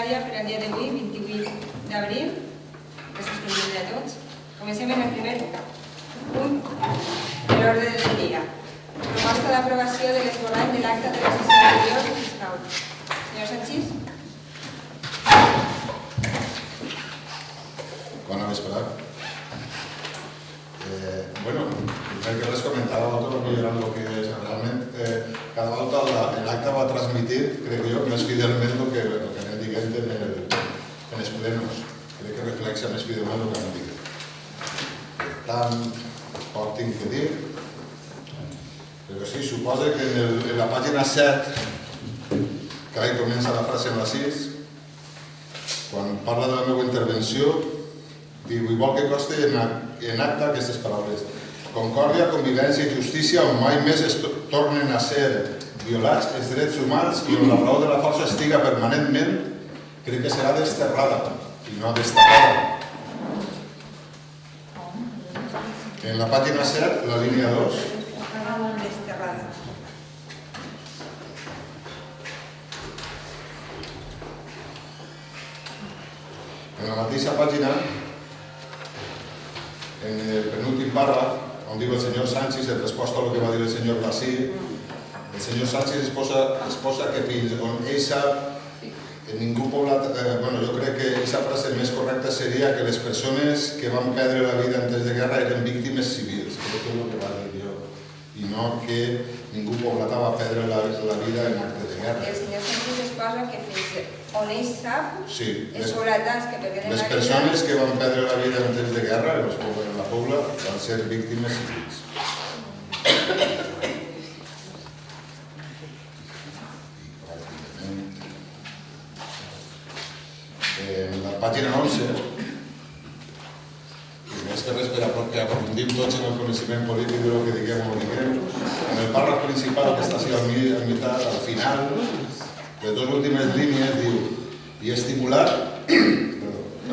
ordinària per al dia d'avui, 28 d'abril. Gràcies per venir a tots. Comencem amb el primer punt de l'ordre del dia. Proposta d'aprovació de l'esborrany de l'acta de la sessió anterior fiscal. Senyor Sanchis. Bona vesprada. Bueno, crec que res comentava l'altre perquè era el que realment cada volta l'acte va transmitir, crec jo, més fidelment el que anem dient en els plenos. Crec que reflexa més fidelment el que anem dient. Per tant, poc tinc que dir, però sí, suposa que en la pàgina 7, que ara comença la frase en la 6, quan parla de la meva intervenció, diu, igual que costa en acta aquestes paraules. Concòrdia, convivència i justícia on mai més es tornen a ser violats els drets humans i on la raó de la força estiga permanentment, crec que serà desterrada i no destacada. En la pàgina 7, la línia 2. Desterrada. En la mateixa pàgina, en el penúltim pàrraf, on diu el senyor Sánchez, en resposta al que va dir el senyor Basí, el senyor Sánchez exposa que fins on ell sap, ningú poblat... Bueno, jo crec que aquesta frase més correcta seria que les persones que van perdre la vida en temps de guerra eren víctimes civils, crec que és el que va dir jo, i no que ningú poblat va perdre la vida en acte de guerra. El senyor Sánchez exposa que fins on ell sap, els poblatans que perderen la vida... Les persones que van perdre la vida en temps de guerra, en la Pobla, van ser víctimes civils. En la pàgina 11, i més que res perquè aprofundim tots en el coneixement polític del que diguem o no diguem, en el pàrraf principal, que està així al mitjà, al final, les dues últimes línies diu i estimular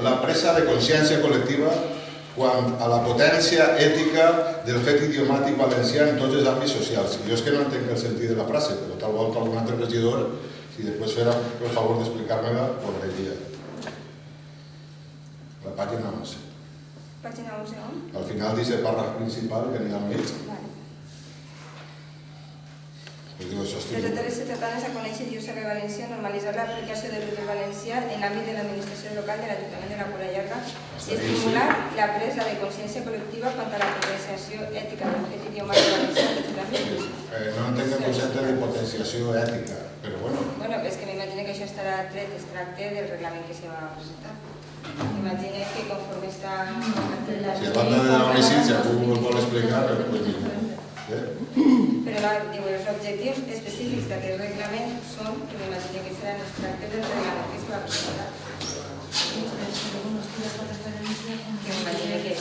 la presa de consciència col·lectiva quant a la potència ètica del fet idiomàtic valencià en tots els àmbits socials. Jo és que no entenc el sentit de la frase, però tal volta algun altre regidor, si després fera el favor d'explicar-me-la, ho agrairia. La pàgina 11. Pàgina 11, on? Al final d'aquest pàrraf principal que n'hi ha al mig. Les autores ciutadanes a conèixer i usar el valencià, normalitzar l'aplicació de l'ús del valencià en l'àmbit de l'administració local de l'Ajuntament de la Pobla Llarga i estimular la presa de consciència col·lectiva quant a la potenciació ètica del fet idiomàtic valencià en tots els àmbits. No entenc el concepte de potenciació ètica, però bueno. Bueno, és que m'imagino que això estarà tret, es tracta del reglament que se va presentar. M'imagino que conforme està... Si a banda de la municipal, si algú vol explicar, però diu, els objectius específics d'aquest reglament són, que m'imagino que seran els tractes del reglament que es va presentar. Que m'imagino que...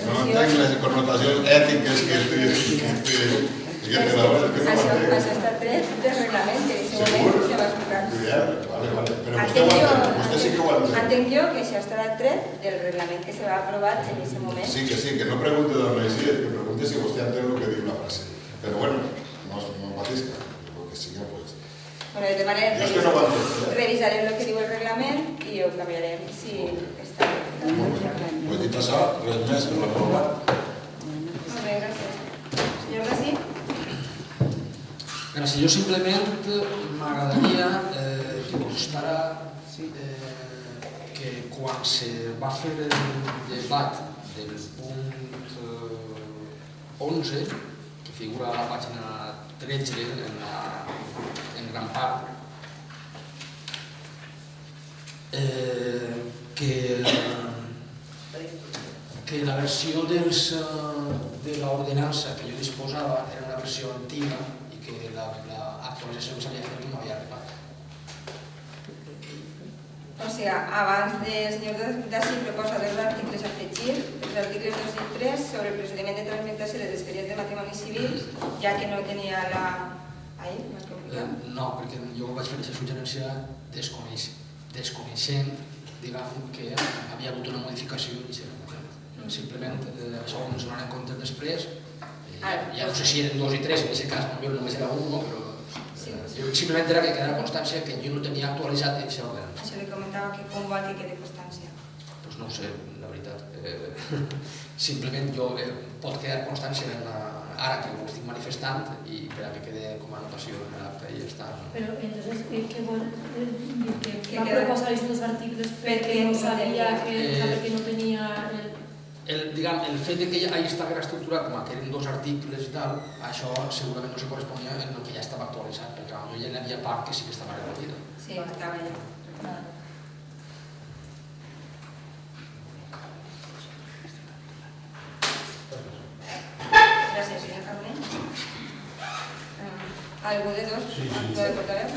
No entenc les connotacions ètiques que té la hora. Això està tret del reglament que en aquest moment se va explicar. Vale, però vostè sí que ho ha entès. Entenc jo que això estarà tret del reglament que se va aprovar en aquest moment. Sí, que no pregunte d'on resides, que pregunte si vostè entén el que diu la frase. Però bueno, no patisca, el que sigui, pues... Bueno, de manera, revisarem el que diu el reglament i ho canviarem si està tret. Pues dit això, res més per la prova. Molt bé, gràcies. Senyor Gassi? Gràcies. Jo simplement m'agradaria que constara que quan se va fer el debat del punt 11, que figura a la pàgina 13 en gran part, que la versió de l'ordenança que jo disposava era una versió antiga i que l'actualització que s'havia fet no havia arribat. O sigui, abans del senyor Dassi proposa dos articles a afegir, els articles 2 i 3 sobre el procediment de tramitació de les expedients de matrimoni civils, ja que no tenia la... Ahí, més complicat? No, perquè jo vaig fer aquesta suggerència desconeixent, diguem, que havia hagut una modificació i simplement això ho ens donarà en compte després. Ja no sé si eren 2 i 3, en aquest cas només era 1, però Jo simplement era que quedara constància que jo no tenia actualitzat aquest ordre. Això li comentava que com vol que quedi constància. Doncs no ho sé, la veritat. Simplement jo pot quedar constància ara que ho estic manifestant i per a que quede com a anotació en l'acte i ja està. Però entonces, què vol dir? Que va proposar aquests dos articles perquè no sabia que no tenia... El fet que ahí estava estructurat com que eren dos articles i tal, això segurament no se corresponia en el que ja estava actualitzat, perquè potser ja n'hi havia part que sí que estava repetida. Sí, estava allà. Gràcies, senyor Carmen. ¿Algú de dos? Sí. ¿Lo de portaveu?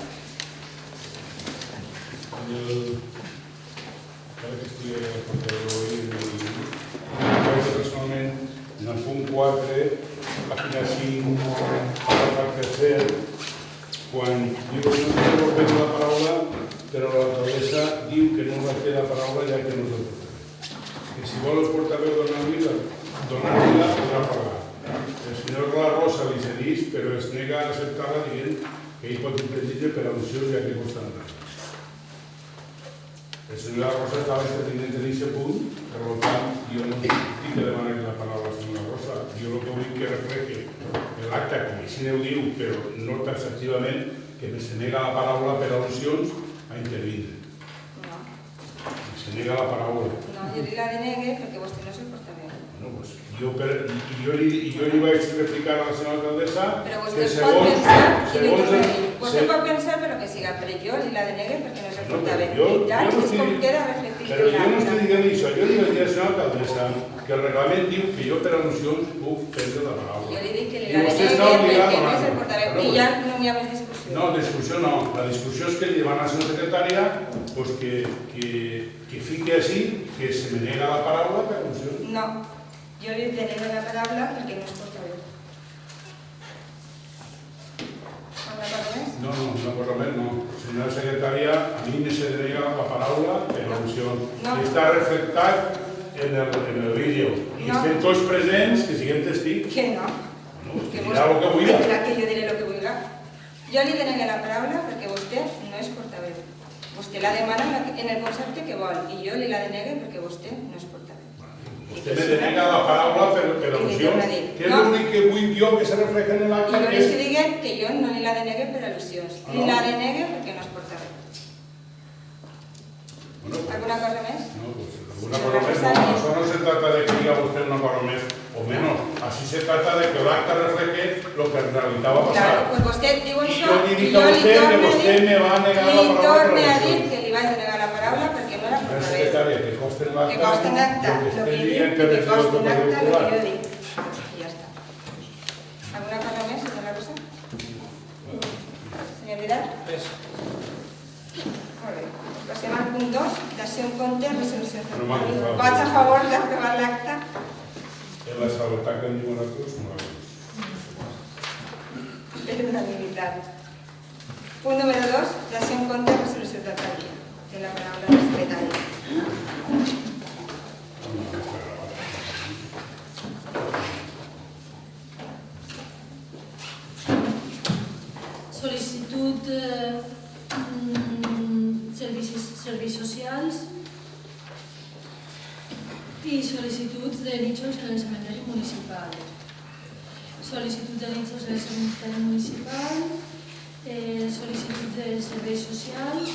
Cada que estigui el portaveu personalment, en el punt 4, pàgina 5, paràgraf tercer, quan diu que no té la paraula, però l'alcaldessa diu que no va fer la paraula ja que no és el portaveu. Que si vol el portaveu donar-li-la, podrà parlar. El senyor La Rosa li cedís, però es nega a acceptar-la dient que ell pot impedir per al·lusió ja que costa entrar. El senyor La Rosa estava intervinent en aquest punt, per tant, jo no dic que demani la paraula al senyor La Rosa. Jo el que vull que refleje l'acte, com així ho diu, però no taxativament, que se nega la paraula per al·lusions a intervindre. No. Se nega la paraula. No, jo li la denegue perquè vostè no és el portaveu. Bueno, pues jo li vaig replicar a la senyora alcaldessa Però que vostè pot segons pensar, vostè pot pensar per lo que siga, però jo li la denegue perquè no és el portaveu. I tal, és com queda reflectit Però jo no estic dient això, jo li vaig dir a la senyora alcaldessa que el reglament diu que jo per al·lusions puc prendre la paraula. Jo li dic que li la denegue perquè no és el portaveu i ja no hi ha més discussió. No, discussió no. La discussió és que li demana a la senyora secretària que fiqui així que se me nega la paraula per al·lusions. No, jo li denego la paraula perquè no és portaveu. Alguna cosa més? No, una cosa més no. Senyora secretària, a mi me se denega la paraula per al·lusions. No. Està reflectat en el vídeo. I estem tots presents, que siguem testics. Que no. Que dirà el que vulgui. Clar que jo diré el que vulgui. Jo li denegue la paraula perquè vostè no és portaveu. Vostè la demana en el concepte que vol i jo li la denegue perquè vostè no és portaveu. Vostè me denega la paraula per al·lusions, que és l'únic que vull jo que se refleja en I l'acte. jo li estic dient que jo no li la denegue per al·lusions. Li la denegue perquè no és portaveu. ¿Alguna cosa més? No, pues alguna cosa més no. Això no se trata de que diga usted una cosa més o menos. Así se trata de que l'acte refleje lo que en realitat va passar. Claro, pues vostè diu I això jo li dic a vostè que vostè me va negar la paraula. Li torne a dir que li vaig denegar la paraula perquè no era La portaveu. secretària, que costa en l'acte. Que costa en acta, lo que lo estem que dic, dient que és costa en el acta lo popular. que jo dic. I ja està. ¿Alguna cosa més, senyora Rosa? Senyor Vidal? Molt bé. Passem al punt 2, dació en compte, resolució. Vaig a favor d'aprovar l'acte. En la seguretat que en diuen els dos, no la veus. Per unanimitat. Punt número 2, dació en compte, resolució d'alcaldia. Té la paraula del secretari. Sol·licitud serveis socials i sol·licituds de nínxols en el cementeri municipal. Sol·licitud de nínxols en el cementeri municipal, sol·licitud de serveis socials.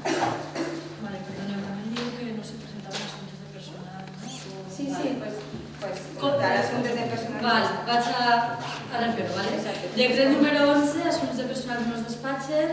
Vale, perdoneu, també diu que no se presentaven assumptes de personal, no? Sí, pues assumptes de personal. Vale, vaig a refer-ho, vale? Decret número 11, assumptes de personal no es despatxen,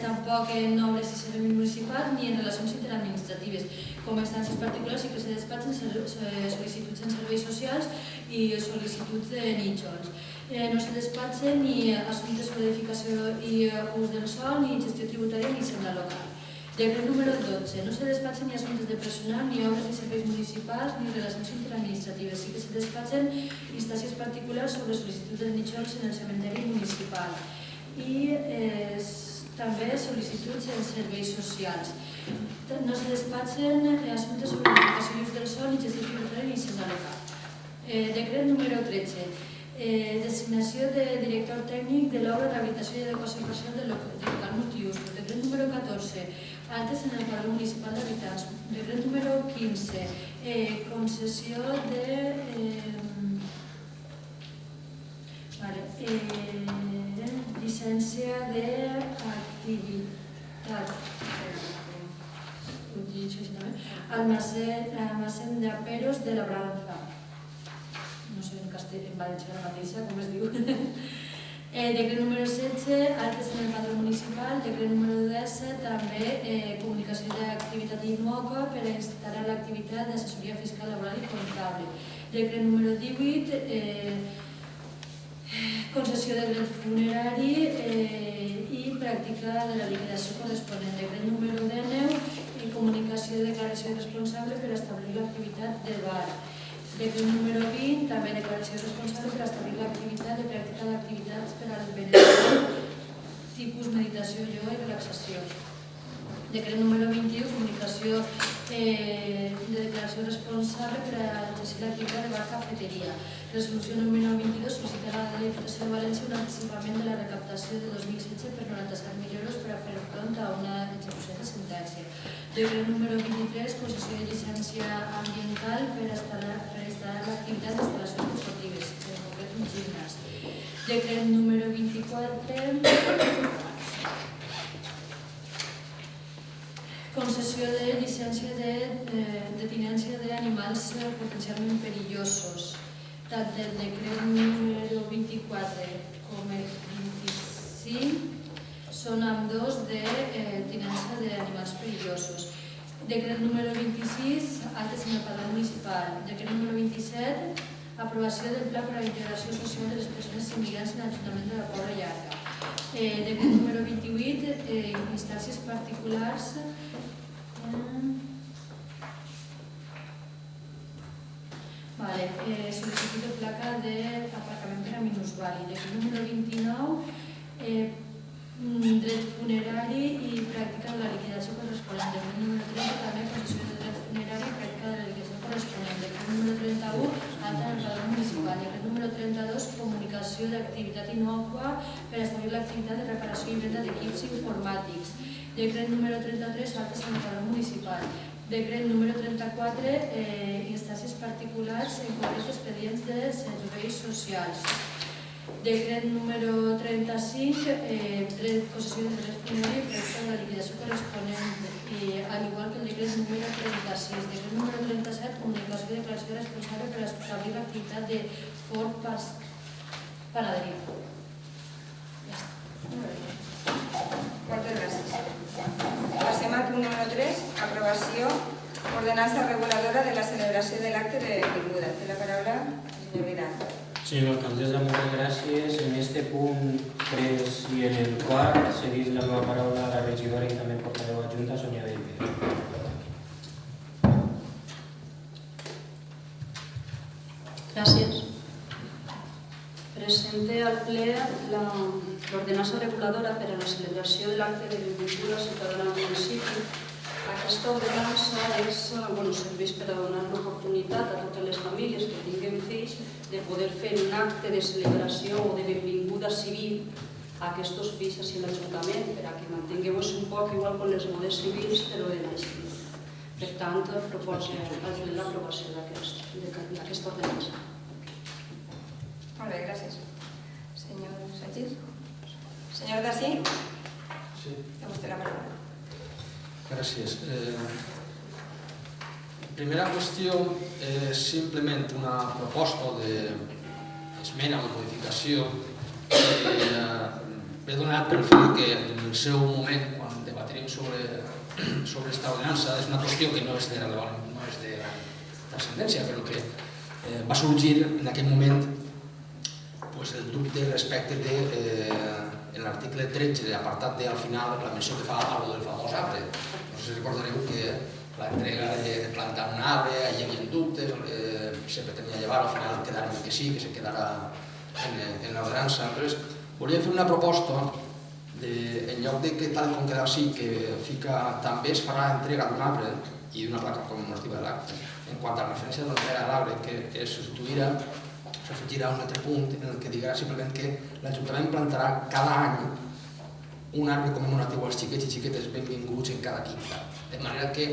tampoc en obres i serveis municipals ni en relacions interadministratives. Com a instàncies particulars sí que se despatxen sol·licituds en serveis socials i sol·licituds de nínxols. No se despatxen ni assumptes sobre edificació i ús del sòl, ni gestió tributària ni hisenda local. Decret número 12. No se despatxen ni assumptes de personal, ni obres ni serveis municipals, ni relacions interadministratives. Sí que se despatxen instàncies particulars sobre sol·licitud de nínxols en el cementeri municipal. I també sol·licituds en serveis socials. No se despatxen assumptes sobre edificació i ús del sòl, ni gestió tributària ni hisenda local. Decret número 13. Designació de director tècnic de l'obra rehabilitació i adequació parcial del local multiús. Decret número 14, altes en el padró municipal d'habitants. Decret número 15, concessió de llicència d'activitat. Almacén d'aperos de labranza. No sé en valencià la mateixa, com es diu. Decret número 16, altes en el padró municipal. Decret número 17, també comunicació d'activitat innòcua per a instal·lar l'activitat d'assessoria fiscal, laboral i comptable. Decret número 18, concessió de dret funerari i pràctica de la liquidació corresponent. Decret número 19, comunicació de declaració responsable per establir l'activitat del bar. Decret número 20, també declaració responsable per establir l'activitat de pràctica d'activitats per al benefici, tipus meditació, ioga i relaxació. Decret número 21, comunicació de declaració responsable per a exercir l'activitat de bar cafeteria. Resolució número 22, sol·licitar a la Diputació de València un anticipament de la recaptació de 2016 per 97.000 euros per a fer front a una execució de sentència. Decret número 23, concessió de llicència ambiental per instal·lar l'activitat d'instal·lacions esportives, en concret un gimnàs. Decret número 24, concessió de llicència de tinència d'animals potencialment perillosos. Tant el decret número 24 com el 25 són ambdós de tinència d'animals perillosos. Decret número 26, altes en el padró municipal. Decret número 27, aprovació del pla per a la integració social de les persones immigrants en l'Ajuntament de la Pobla Llarga. Decret número 28, instàncies particulars. Sol·licitud de placa d'aparcament per a minusvàlid. Decret número 29, dret funerari i pràctica de la liquidació corresponent. Decret número 30, també concessió de dret funerari i pràctica de la liquidació corresponent. Decret número 31, alta en el padró municipal. Decret número 32, comunicació d'activitat innòcua per establir l'activitat de reparació i venda d'equips informàtics. Decret número 33, altes en el padró municipal. Decret número 34, instàncies particulars en concret expedients de serveis socials. Decret número 35, concessió de dret funerari i pràctica de la liquidació corresponent, al igual que el decret número 36. Decret número 37, comunicació de declaració responsable per establir l'activitat de Fort Panaderia. Ja està. Moltes gràcies. Passem al punt número 3, aprovació, ordenança reguladora de la celebració de l'acte de benvinguda. Té la paraula el senyor Vidal. Senyora alcaldessa, moltes gràcies. En este punt 3 i en el quart cedís la meva paraula a la regidora i també portaveu adjunta, Sonia Bellver. Gràcies. Presente al ple l'ordenança reguladora per a la celebració de l'acte de benvinguda ciutadana al municipi. Aquesta ordenança serveix per a donar l'oportunitat a totes les famílies que tinguin fills de poder fer un acte de celebració o de benvinguda civil a aquests fills a l'Ajuntament, per a que mantinguem un poc igual com les bodes civils, però en així. Per tant, proposo l'aprovació d'aquesta ordenança. Molt bé, gràcies. Senyor Sánchez. Senyor Dací. Sí. Té vostè la paraula. Gràcies. Primera qüestió és simplement una proposta d'esmena o modificació que ve donat pel fet que en el seu moment, quan debatrem sobre aquesta ordenança, és una qüestió que no és de transcendència, però que va sorgir en aquell moment el dubte respecte de l'article 13, l'apartat D al final, la menció que fa a lo del famós arbre. No sé si recordareu que l'entrega de plantar un arbre, hi havia dubtes, sempre tenia a llevar, al final quedaran que sí, que se quedarà en l'ordenança. Volíem fer una proposta, en lloc de que tal com queda així, que fica també es farà entrega d'un arbre i d'una placa commemorativa de l'acte. En quant a la referència de l'entrega de l'arbre, que es substituirà s'afegirà un altre punt en el que dirà simplement que l'Ajuntament plantarà cada any un arbre commemoratiu als xiquets i xiquetes benvinguts en cada quinta. De manera que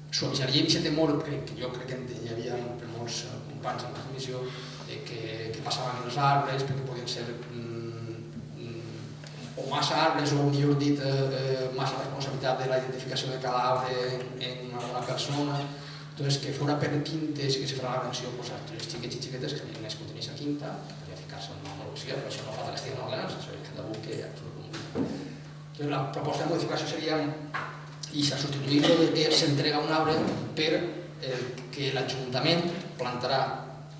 suavisaria aquest temor que jo crec que hi havia per molts companys en la comissió que passaven els arbres perquè podien ser o massa arbres o millor dit massa responsabilitat de la identificació de cada arbre en una persona. Entonces, que fora per quintes i que se farà la menció als xiquets i xiquetes que havien nascut en aquesta quinta, podria ficar-se en una analogia, però això no fa de l'estil de l'ordenança, això és cada un que absolutament. Entonces, la proposta de modificació seria i substituir que s'entrega un arbre per que l'Ajuntament plantarà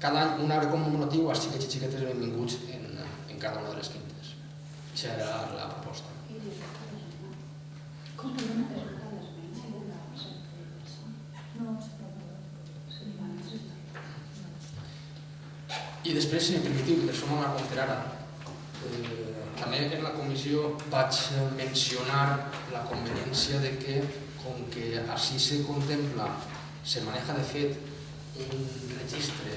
cada any un arbre commemoratiu als xiquets i xiquetes benvinguts en cada una de les quintes. Això era la proposta. I després, si em permetiu, que som a compter ara, també en la comissió vaig mencionar la conveniència de que, com que així se contempla, se maneja de fet un registre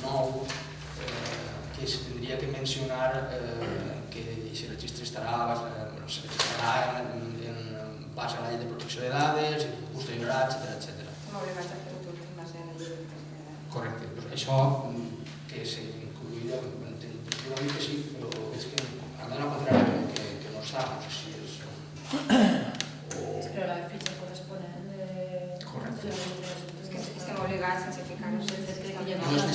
nou que se tindria que mencionar que aquest registre estarà en base a la llei de protecció de dades, posteriorarà, etc. Correcte. Això que s'incluïa, jo dic que sí, però és que a mi no considerava que no està, no sé si és... Però la fitxa corresponent... Correcte. És que estem obligats sense ficar-ho. No és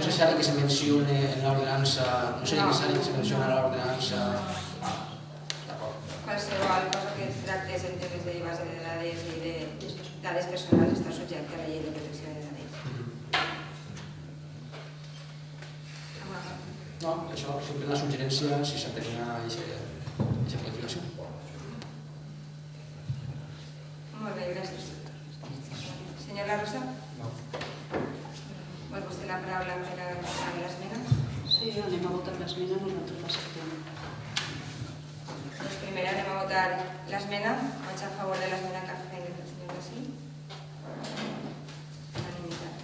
necessari que se mencione en l'ordenança, no és necessari que se mencione en l'ordenança... D'acord. Qualsevol cosa que tractés en temes de base de dades i de dades personals està subjecte a la llei de protecció de dades. No, això sempre la suggerència si s'entenia aquesta modificació. Molt bé, gràcies. Senyor La Rosa? No. Vol vostè la paraula per a l'esmena? Sí, anem a votar l'esmena, nosaltres l'acceptem. Doncs primer anem a votar l'esmena. Vaig a favor de l'esmena que ha fet el senyor Gassi. Unanimitat.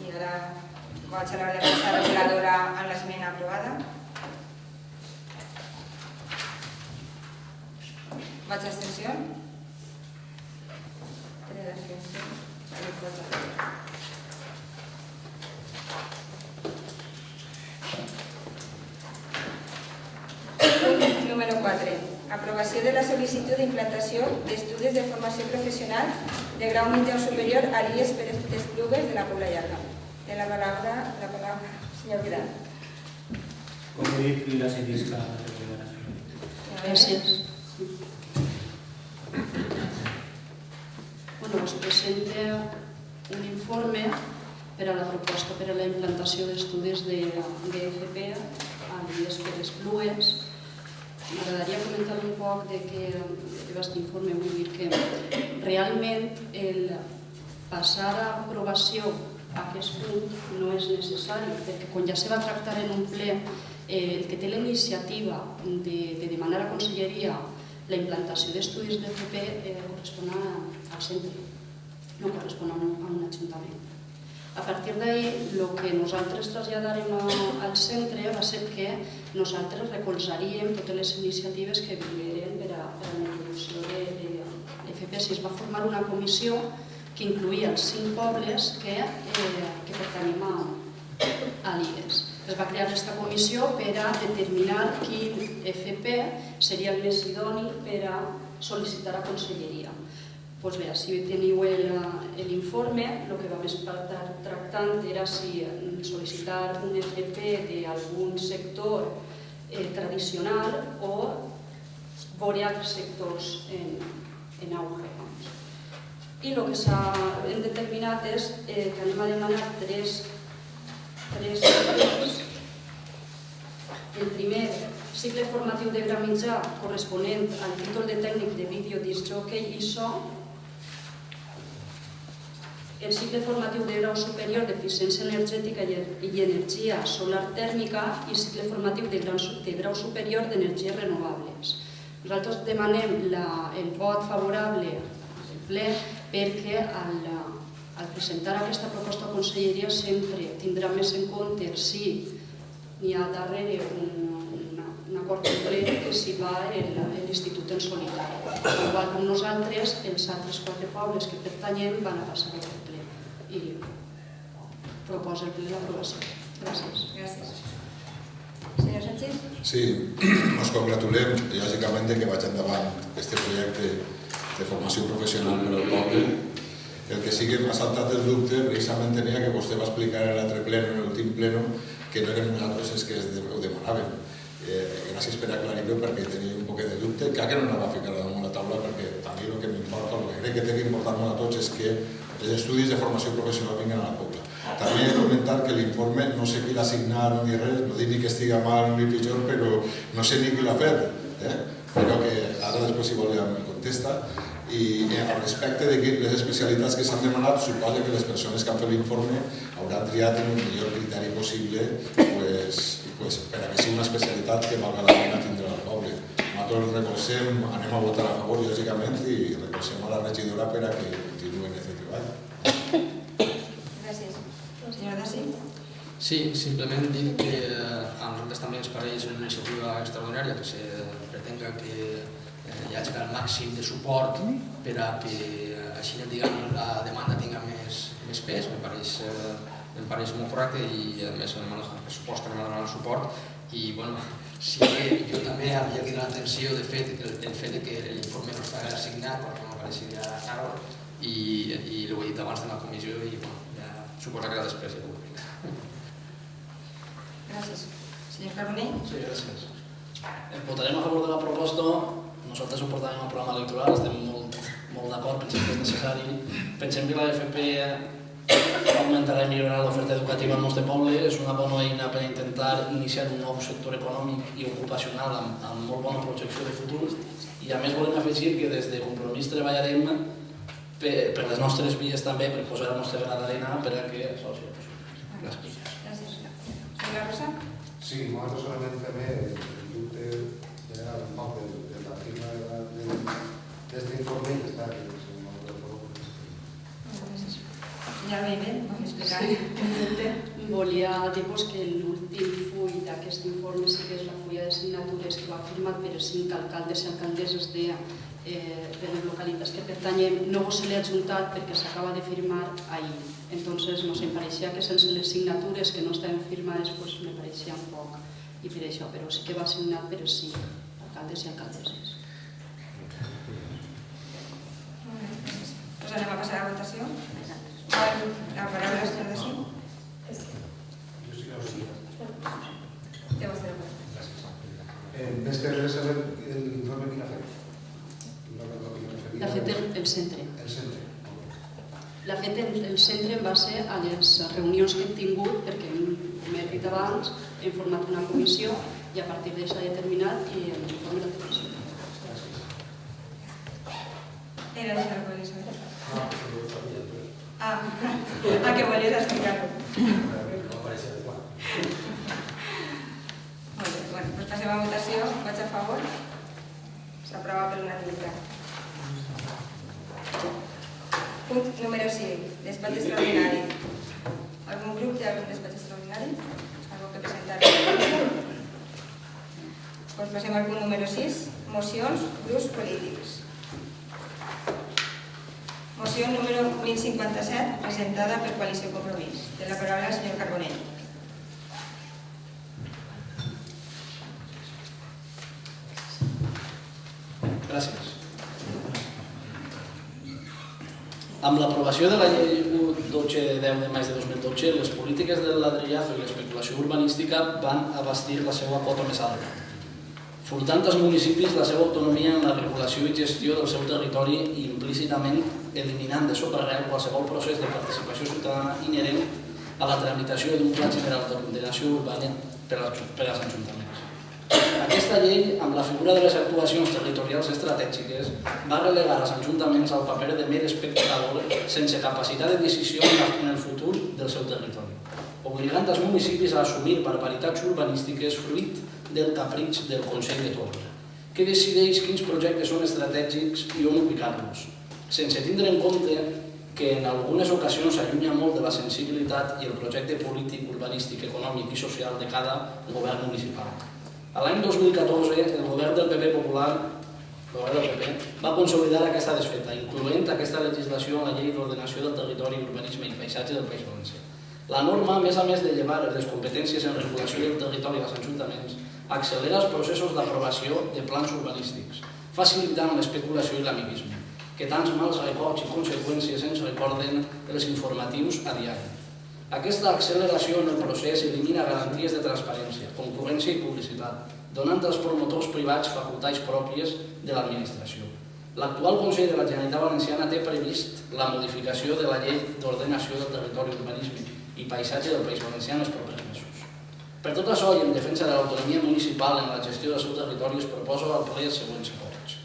I ara vaig a l'ordenança reguladora amb l'esmena aprovada. Vaig a abstenció. 3 abstencions. Punt número 4. Aprovació de la sol·licitud d'implantació d'estudis de formació professional de grau mitjà o superior a l'IES per Esplugues de la Pobla Llarga. Té la paraula, senyor Vidal. Com he dit, la cedisca a la deliberació. Gràcies. Es presenta un informe per a la proposta per a la implantació d'estudis d'FP a l'IES per Esplugues. M'agradaria comentar un poc de què va aquest informe. Vull dir que realment el passar a aprovació a aquest punt no és necessari, perquè quan ja se va tractar en un ple, el que té la iniciativa de demanar a la Conselleria la implantació d'estudis d'FP correspon al centre, no correspon a un ajuntament. A partir d'ahí, el que nosaltres traslladàrem al centre va ser que nosaltres recolzaríem totes les iniciatives que vingueren per a la introducció de l'FP. Es va formar una comissió que incloïa els 5 pobles que pertanyem a l'IES. Es va crear aquesta comissió per a determinar quin FP seria el més idoni per a sol·licitar a Conselleria. Doncs bé, si teniu l'informe, el que vam estar tractant era si sol·licitar un FP d'algun sector tradicional o veure altres sectors en auge. I el que hem determinat és que anem a demanar 3 sectors. El primer, cicle formatiu de grau mitjà corresponent al títol de tècnic de vídeo disc jockey i so. El cicle formatiu de grau superior d'eficiència energètica i energia solar tèrmica i cicle formatiu de grau superior d'energies renovables. Nosaltres demanem el vot favorable al ple perquè al presentar aquesta proposta a Conselleria sempre tindrà més en compte si n'hi ha darrere un acord complet que si va l'Institut en solitari. Igual com nosaltres, els altres 4 pobles que pertanyem van a passar al ple i proposa el ple l'aprovació. Gràcies. Gràcies. Senyor Sánchez? Sí, ens congratulem, lògicament, que vaig endavant aquest projecte de formació professional per al poble. El que sí que m'ha saltat el dubte, precisament tenia que vostè va explicar en l'altre pleno, en l'últim pleno, que no eren nosaltres els que ho demanaven. Gràcies per aclarir-ho, perquè tenia un poc de dubte. Clar que no anava a ficar damunt la taula, perquè a mi el que m'importa, el que crec que té que importar-me a tots és que els estudis de formació professional vinguin a la Pobla. També he comentat que l'informe no sé qui l'ha signat ni res, no dic ni que estiga mal ni pitjor, però no sé ni qui l'ha fet. Però que ara després si vol ja em contesta. I al respecte de les especialitats que s'han demanat, suposo que les persones que han fet l'informe hauran triat el millor criteri possible per a que sigui una especialitat que valga la pena tindre al poble. Nosaltres recolzem, anem a votar a favor, lògicament, i recolzem a la regidora per a que continuï en aquest treball. Gràcies. Senyora Dassi? Sí, simplement dir que a nosaltres també ens pareix una iniciativa extraordinària que se pretenga que hi hagi el màxim de suport per a que així la demanda tinga més pes. Em pareix molt correcte i a més anem al pressupost, anem a donar el suport i sí que jo també havia de donar atenció el fet que l'informe no està assignat perquè m'apareixia caro i ho he dit abans de la comissió i ja suposa que la després ja ho he dit. Gràcies. Senyor Carbonell? Sí, gràcies. Votarem a favor de la proposta. Nosaltres ho portarem al programa electoral, estem molt d'acord, pensem que és necessari. Pensem que l'AFP augmentarà i millorarà l'oferta educativa al nostre poble, és una bona eina per intentar iniciar un nou sector econòmic i ocupacional amb molt bona projecció de futur i a més volem afegir que des de Compromís treballarem per les nostres vies també, per posar el nostre gra d'arena per a que això sigui possible. Gràcies. Gràcies. Senyora Rosa? Sí, nosaltres solament també el dubte general un poc de la firma d'aquest informe i està aquí. Ja ve bé, vam explicar. Volia dir-vos que l'últim full d'aquest informe sí que és la fulla de signatures que va firmat per els 5 alcaldes i alcaldesses de les localitats que pertanyem. No se l'he adjuntat perquè s'acaba de firmar ahir. Entonces, no sé, em pareixia que sense les signatures que no estaven firmades me pareixia un poc i per això, però sí que va signat per els 5 alcaldes i alcaldesses. Doncs anem a passar a la votació. La paraula és senyora Dassi. Jo sí que ho sí. Té vostè la paraula. Més que res saber l'informe quin ha fet. L'ha fet el centre. El centre. L'ha fet el centre en base a les reunions que hem tingut, perquè m'he dit abans, hem format una comissió i a partir d'això s'ha determinat i l'informe l'ha fet el centre. Era això el que volia saber. Que volies explicar-ho. Molt bé, doncs passem a votació. Vaig a favor. S'aprova per unanimitat. Punt número 5. Despatx extraordinari. Algun grup té algun despatx extraordinari? Algú que presentar? Doncs passem al punt número 6. Mocions, grups polítics. Moció número 1057, presentada per Coalició Compromís. Té la paraula el senyor Carbonell. Gràcies. Amb l'aprovació de la llei 1-12-10 de maig de 2012, les polítiques del ladrillazo i l'especulació urbanística van abastir la seva quota més alta, furtant als municipis la seva autonomia en la regulació i gestió del seu territori i implícitament eliminant de socarreu qualsevol procés de participació ciutadana inherent a la tramitació d'un pla general d'ordenació urbana per als ajuntaments. Aquesta llei, amb la figura de les actuacions territorials estratègiques, va relegar als ajuntaments al paper de mer espectador sense capacitat de decisió en el futur del seu territori, obligant els municipis a assumir barbaritats urbanístiques fruit del capritx del Consell de Torre, que decideix quins projectes són estratègics i on ubicar-los, sense tindre en compte que en algunes ocasions s'allunya molt de la sensibilitat i el projecte polític, urbanístic, econòmic i social de cada govern municipal. A l'any 2014, el govern del PP popular va consolidar aquesta desfeta, incloent aquesta legislació en la Llei d'Ordenació del Territori, Urbanisme i Paisatge del País Valencià. La norma, a més de llevar les competències en regulació del territori als ajuntaments, accelera els processos d'aprovació de plans urbanístics, facilitant l'especulació i l'amiguisme, que tants mals records i conseqüències ens recorden els informatius a diari. Aquesta acceleració en el procés elimina garanties de transparència, concurrència i publicitat, donant als promotors privats facultats pròpies de l'administració. L'actual Consell de la Generalitat Valenciana té previst la modificació de la Llei d'Ordenació del Territori, Urbanisme i Paisatge del País Valencià en els propers mesos. Per tot això i en defensa de l'autonomia municipal en la gestió del seu territori es proposa al ple els següents acords.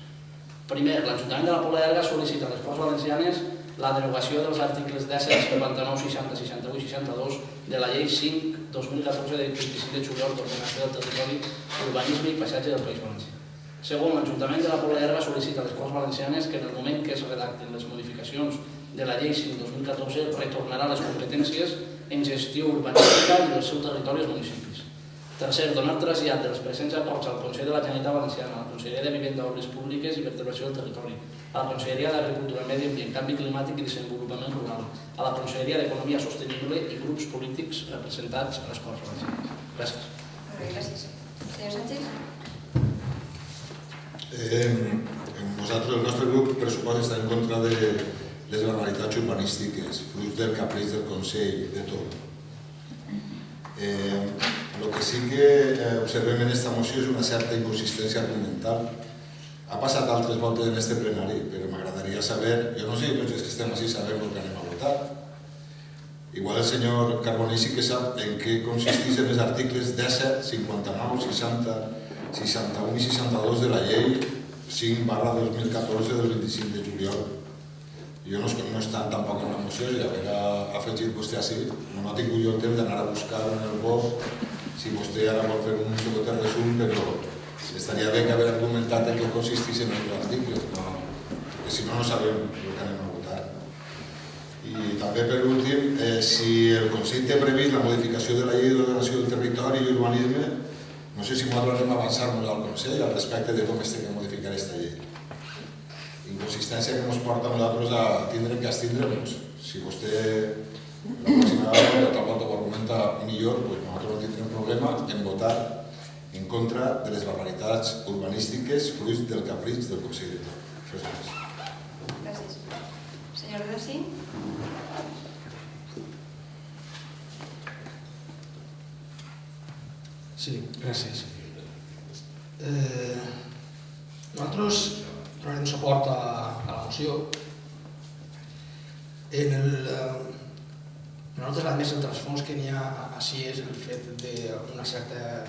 Primer, l'Ajuntament de la Pobla Llarga sol·licita a les Corts Valencianes la derogació dels articles 17, 59, 60, 61 i 62 de la Llei 5/2014 de 25 de juliol d'Ordenació del Territori, Urbanisme i Paisatge del País Valencià. Segon, l'Ajuntament de la Pobla Llarga sol·licita a les Corts Valencianes que en el moment que es redacten les modificacions de la Llei 5/2014 retornarà les competències en gestió urbanística i del seu territori als municipis. Tercer, donar trasllat dels presents acords al Consell de la Generalitat Valenciana, a la Conselleria de Vivenda, Obres Públiques i Vertebració del Territori, a la Conselleria d'Agricultura, Medi Ambient, Canvi Climàtic i Desenvolupament Rural, a la Conselleria d'Economia Sostenible i grups polítics representats a les Corts Valencianes. Gràcies. Gràcies. Senyor Sánchez. Nosaltres, el nostre grup, per supost, està en contra de les barbaritats urbanístiques, fruit del capriç del Consell, de tot. El que sí que observem en aquesta moció és una certa inconsistència argumental. Ha passat altres voltes en este plenari, però m'agradaria saber, jo no sé, tots els que estem així sabem el que anem a votar. Igual el senyor Carboni sí que sap en què consisteixen els articles 17, 59, 60, 61 i 62 de la llei 5/2014 del 25 de juliol. Jo no estan tampoc en la moció, ja haver afegit vostè així. No ha tingut jo el temps d'anar a buscar en el bosc, si vostè ara vol fer un petit resum, però estaria bé que haver argumentat en què consisteixen els articles, perquè si no, no sabem el que anem a votar. I també, per últim, si el Consell té previst la modificació de la Llei d'Ordenació del Territori i Urbanisme, no sé si nosaltres anem a avançar-nos al Consell al respecte de com es té que modificar aquesta llei. Inconsistència que ens porta a nosaltres a tindre que abstindre-nos. Si vostè la pròxima vegada l'altra volta ho argumenta millor, doncs nosaltres no tindrem problema en votar en contra de les barbaritats urbanístiques fruit del capriç del Consell de Torre. Gràcies. Senyor Rossi. Sí, gràcies. Nosaltres donarem suport a la moció. Nosaltres, a més, el transfons que n'hi ha així és el fet d'una certa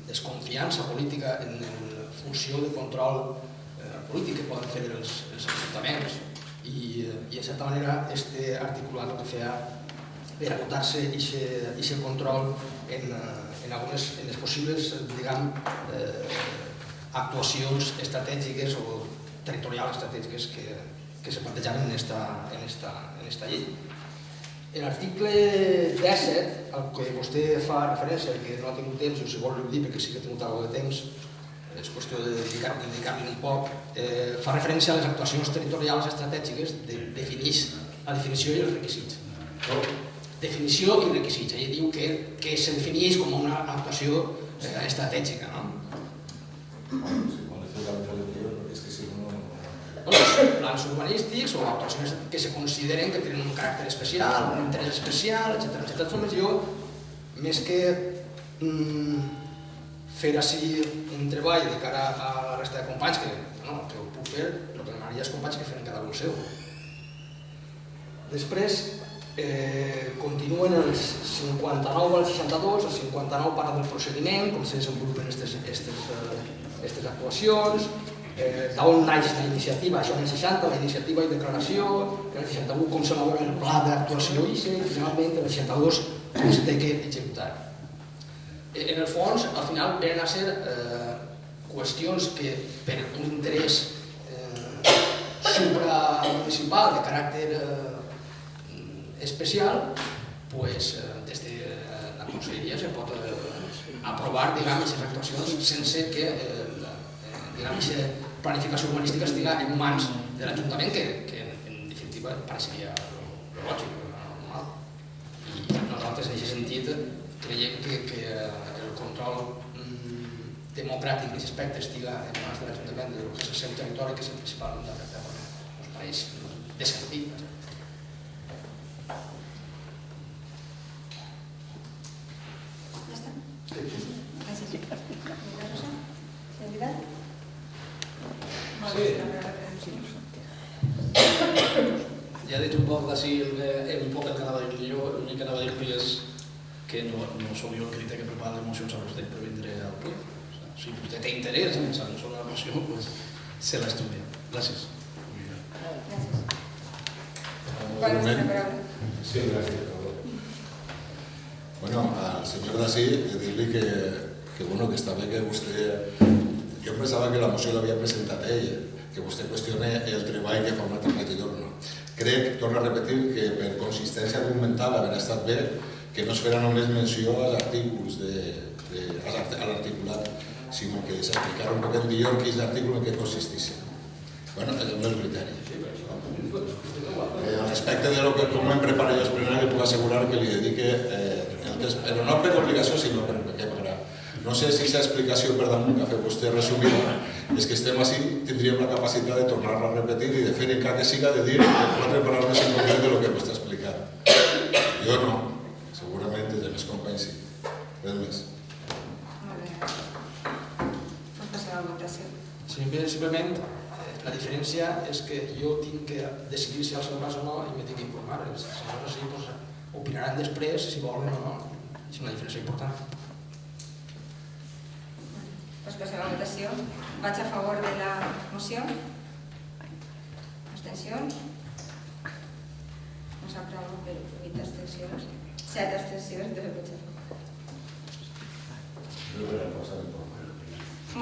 desconfiança política en funció de control polític que poden fer els ajuntaments i, en certa manera, este articulat el que feia per acotar-se aquest control en les possibles, diguem, actuacions estratègiques o territorials estratègiques que se plantejaven en esta llei. En l'article 17, al que vostè fa referència, que no ha tingut temps, o si vol dir perquè sí que ha tingut algo de temps, és qüestió de dedicar-li un poc, fa referència a les actuacions territorials estratègiques, defineix la definició i els requisits. Definició i requisits. Ell diu que se defineix com una actuació estratègica. Plans urbanístics o actuacions que se consideren que tenen un caràcter especial, un interès especial, etc. Jo, més que fer així un treball de cara a la resta de companys, que ho puc fer, el que demanaria als companys que fem cada un el seu. Després, continuen els 59 al 62, el 59 parla del procediment, com se desenvolupen aquestes actuacions, d'on naix la iniciativa, això en el 60, la iniciativa i declaració, en el 61 com s'elabora el pla d'actuació i finalment en el 62 com s'ha de executar. En el fons, al final, venen a ser qüestions que per un interès supramunicipal de caràcter especial, des de la conselleria se pot aprovar aquestes actuacions sense que aquesta planificació urbanística estigui en mans de l'Ajuntament, que en definitiva pareixeria lògic, normal. I nosaltres, en aquest sentit, creiem que el control democràtic d'aquest aspecte estigui en mans de l'Ajuntament del que és el seu territori, que és el principal d'Aragó. Ens pareix de sentit. Ja està? Gràcies. Rosa? Senyor Vidal? Ja he dit un poc d'ací, un poc el que anava a dir jo, l'únic que anava a dir-li és que no sóc jo el crític que prepara les mocions a vostè per vindre al ple. Si vostè té interès en saber sobre la moció, se l'estudia. Gràcies. Gràcies. Quan és la paraula? Sí, gràcies. Bueno, al senyor Dací, dir-li que està bé que vostè... Jo pensava que la moció l'havia presentat ell, que vostè qüestione el treball que fa un altre regidor. Crec, torno a repetir, que per consistència argumental hauria estat bé que no es fera només menció als artículos, a l'articulat, sinó que s'explicara un poquet millor quin l'article en què consistís. Bueno, és el meu criteri. Respecte de com em preparo jo el plenari, puc assegurar que li dedique, però no per obligació, sinó perquè m'agrada. No sé si aquesta explicació per damunt que ha fet vostè resumida és que estem així, tindríem la capacitat de tornar-la a repetir i de fer encara que siga de dir 4 paraules en concret de lo que vostè ha explicat. Jo no, segurament els meus companys sí. Res més. Molt bé. Pot passar a la votació. Simplement, la diferència és que jo tinc que decidir si el seu cas o no i m'he d'informar. Els senyors així opinaran després si volen o no. És una diferència important. Passar a la votació. Vaig a favor de la moció. Abstencions? No s'aprova per 8 abstencions. 7 abstencions, entonces vaig a favor.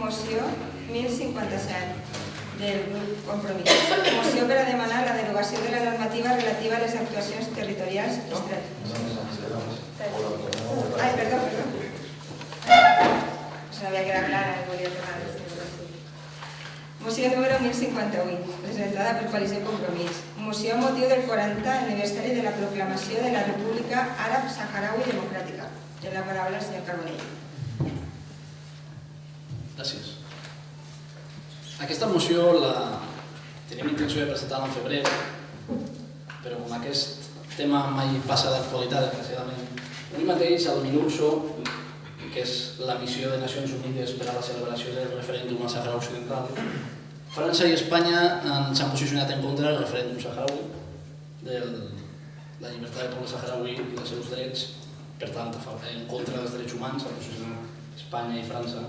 Moció 1057 del grup Compromís. Moció per a demanar la derogació de la normativa relativa a les actuacions territorials estratègiques. Ai, perdó. Sabia que era clara i volia tornar a dir. Moció número 1058, presentada per Coalició Compromís. Moció a motiu del 40 aniversari de la proclamació de la República Àrab Saharaui Democràtica. Té la paraula el senyor Carbonell. Gràcies. Aquesta moció la tenim intenció de presentar-la en febrer, però com aquest tema mai passa d'actualitat, desgraciadament, avui mateix al MINURSO, que és la missió de Nacions Unides per a la celebració del referèndum al Sàhara Occidental, França i Espanya s'han posicionat en contra del referèndum saharaui, de la llibertat del poble saharaui i dels seus drets, per tant, en contra dels drets humans, s'han posicionat Espanya i França.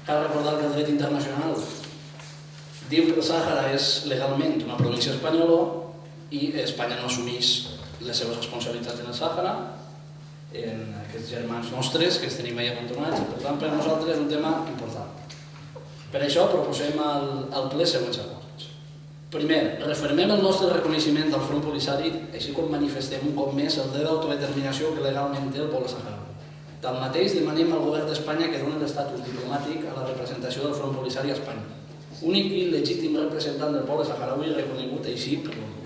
Cal recordar que el dret internacional diu que el Sàhara és legalment una província espanyola i Espanya no assumeix les seves responsabilitats en el Sàhara, en aquests germans nostres que els tenim ahí abandonats, i per tant per a nosaltres és un tema important. Per això proposem al ple següents acords. Primer, refermem el nostre reconeixement del Front Polisari, així com manifestem un cop més el dret d'autodeterminació que legalment té el poble saharaui. Tanmateix, demanem al govern d'Espanya que doni l'estatus diplomàtic a la representació del Front Polisari a Espanya, únic i legítim representant del poble saharaui reconegut així per l'ONU.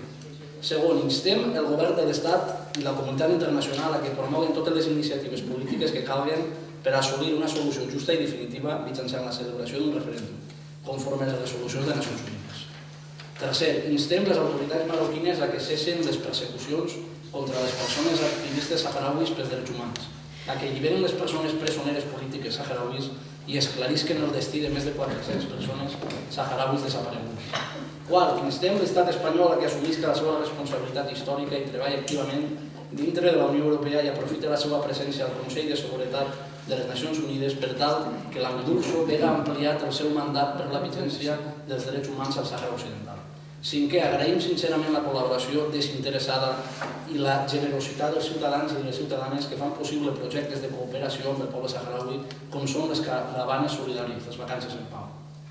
Segon, instem el govern de l'Estat i la comunitat internacional a que promoguen totes les iniciatives polítiques que calguen per assolir una solució justa i definitiva mitjançant la celebració d'un referèndum, conforme a les resolucions de Nacions Unides. Tercer, instem les autoritats marroquines a que cessen les persecucions contra les persones activistes saharauis pels drets humans, a que alliberen les persones presoneres polítiques saharauis i esclarisquen el destí de més de 400 persones saharauis desaparegudes. Quart, instem l'estat espanyol a que assumisca la seva responsabilitat històrica i treballi activament dintre de la Unió Europea i aprofite la seva presència al Consell de Seguretat de les Nacions Unides per tal que la MINURSO vega ampliat el seu mandat per la vigència dels drets humans al Sàhara Occidental. Cinquè, agraïm sincerament la col·laboració desinteressada i la generositat dels ciutadans i de les ciutadanes que fan possible projectes de cooperació amb el poble saharaui com són les caravanes solidàries, les vacances en pau.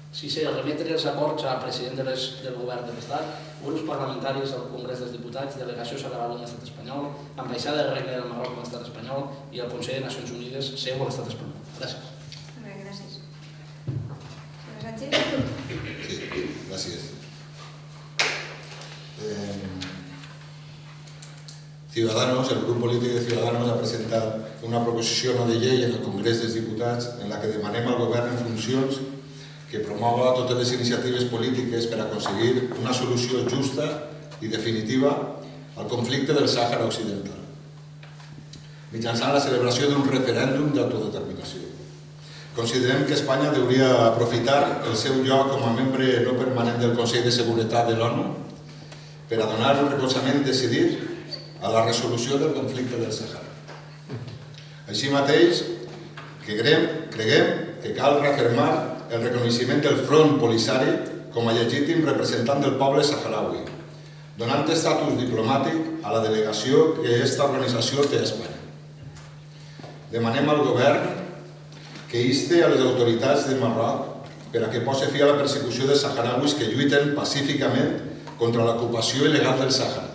Sisè, remetre els acords al president del govern de l'Estat, grups parlamentaris al Congrés dels Diputats, delegació general de l'Estat espanyol, ambaixada del Regne del Marroc a l'Estat espanyol i el Consell de Nacions Unides seu a l'Estat espanyol. Gràcies. Gràcies. Senyor Sánchez? Sí, gràcies. Ciudadanos, el grup polític de Ciudadanos ha presentat una proposició no de llei en el Congrés dels Diputats en la que demanem al govern en funcions que promova totes les iniciatives polítiques per aconseguir una solució justa i definitiva al conflicte del Sàhara Occidental, mitjançant la celebració d'un referèndum d'autodeterminació. Considerem que Espanya hauria aprofitar el seu lloc com a membre no permanent del Consell de Seguretat de l'ONU per a donar un recolzament decidit a la resolució del conflicte del Sàhara. Així mateix, creguem que cal reafirmar el reconeixement del Front Polisari com a legítim representant del poble saharaui, donant estatus diplomàtic a la delegació que aquesta organització té a Espanya. Demanem al govern que inste a les autoritats del Marroc per a que posi fi a la persecució dels saharauis que lluiten pacíficament contra l'ocupació il·legal del Sàhara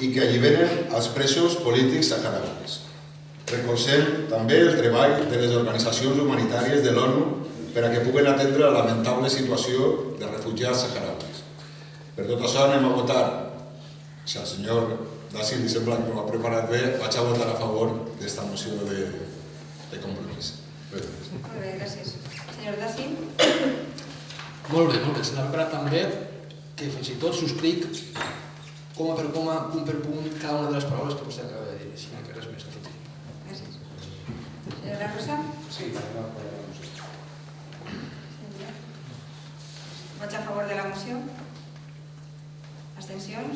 i que alliberen els presos polítics saharauis. Recolzem també el treball de les organitzacions humanitàries de l'ONU per a que puguen atendre la lamentable situació de refugiats saharauis. Per tot això anem a votar. Si al senyor Dassi li sembla que m'ho ha preparat bé, vaig a votar a favor d'aquesta moció de compromís. Molt bé, gràcies. Senyor Dassi? Molt bé. Se m'ha preparat també que fins i tot subscric coma per coma, punt per punt, cada una de les paraules que vostè acaba de dir. Així que res més. Gràcies. Senyora Rosa? Sí, també apoyo la moció. Vots a favor de la moció? Abstencions?